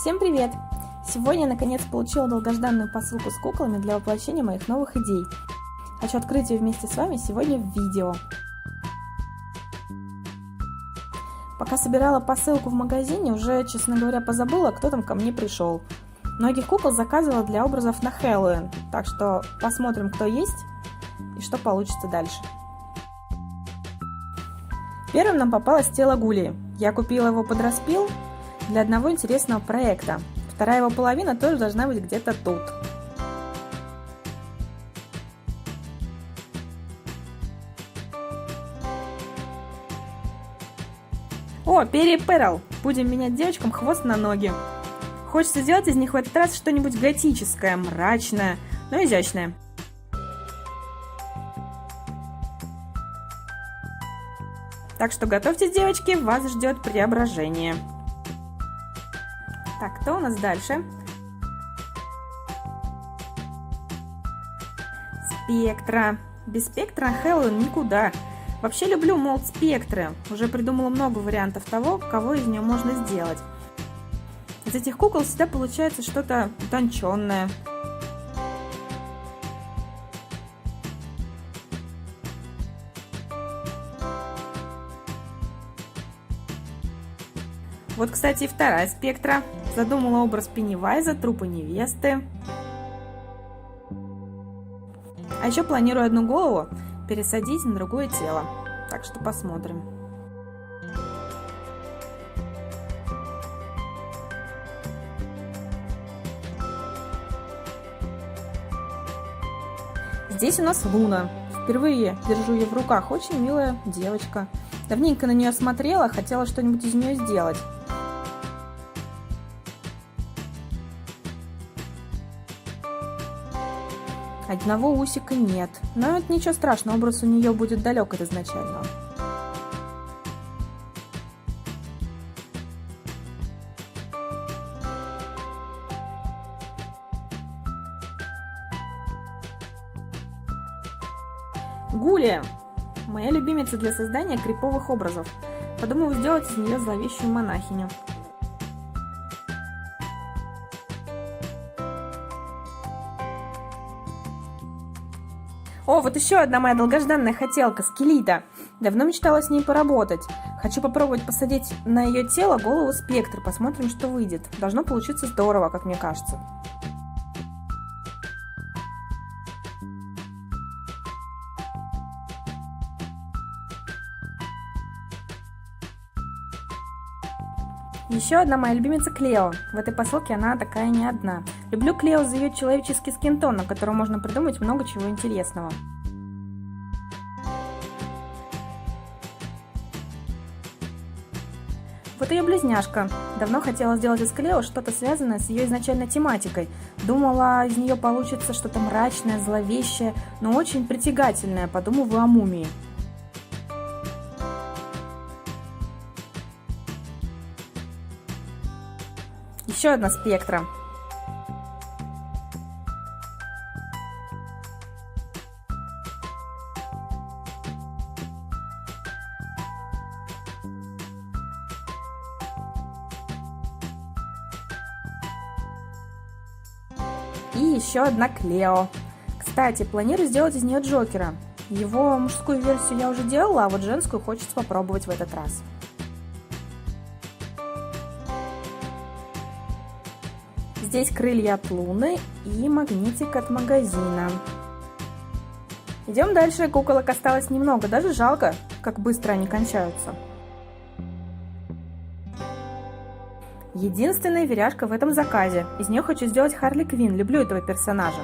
Всем привет! Сегодня я наконец получила долгожданную посылку с куклами для воплощения моих новых идей. Хочу открыть ее вместе с вами сегодня в видео. Пока собирала посылку в магазине, уже, честно говоря, позабыла, кто там ко мне пришел. Многих кукол заказывала для образов на Хэллоуин, так что посмотрим, кто есть и что получится дальше. Первым нам попалось тело Гули. Я купила его под распил для одного интересного проекта. Вторая его половина тоже должна быть где-то тут. О, Перри и Перл! Будем менять девочкам хвост на ноги. Хочется сделать из них в этот раз что-нибудь готическое, мрачное, но изящное. Так что готовьтесь, девочки, вас ждет преображение. Так, кто у нас дальше? Спектра. Без спектра Хэллоуин никуда. Вообще люблю молд спектры. Уже придумала много вариантов того, кого из нее можно сделать. Из этих кукол всегда получается что-то утонченное. Вот, кстати, и вторая спектра. Задумала образ Пеннивайза, трупа невесты. А еще планирую одну голову пересадить на другое тело. Так что посмотрим. Здесь у нас Луна. Впервые держу ее в руках. Очень милая девочка. Давненько на нее смотрела, хотела что-нибудь из нее сделать. Одного усика нет, но это ничего страшного, образ у нее будет далек от изначального. Гули! Моя любимица для создания криповых образов. Подумала сделать из нее зловещую монахиню. О, вот еще одна моя долгожданная хотелка, Скелита. Давно мечтала с ней поработать. Хочу попробовать посадить на ее тело голову спектр. Посмотрим, что выйдет. Должно получиться здорово, как мне кажется. Еще одна моя любимица Клео. В этой посылке она такая не одна. Люблю Клео за ее человеческий скинтон, на котором можно придумать много чего интересного. Вот ее близняшка. Давно хотела сделать из Клео что-то связанное с ее изначальной тематикой. Думала, из нее получится что-то мрачное, зловещее, но очень притягательное. Подумываю о мумии. Еще одна спектра. И еще одна Клео. Кстати, планирую сделать из нее Джокера. Его мужскую версию я уже делала, а вот женскую хочется попробовать в этот раз. Здесь крылья от Луны и магнитик от магазина. Идем дальше. Куколок осталось немного. Даже жалко, как быстро они кончаются. Единственная веряшка в этом заказе. Из нее хочу сделать Харли Квинн. Люблю этого персонажа.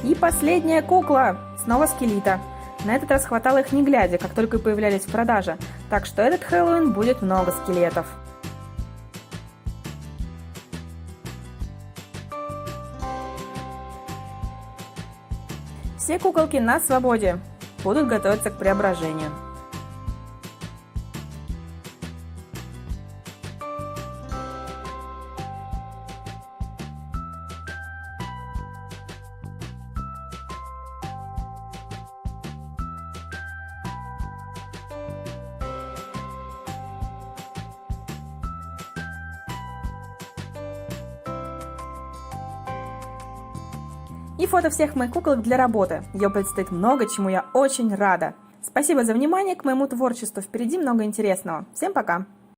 И последняя кукла. Снова Скелита. На этот раз хватало их не глядя, как только появлялись в продаже. Так что этот Хэллоуин будет много скелетов. Все куколки на свободе. Будут готовиться к преображению. и фото всех моих куколок для работы. Ее предстоит много, чему я очень рада. Спасибо за внимание к моему творчеству. Впереди много интересного. Всем пока!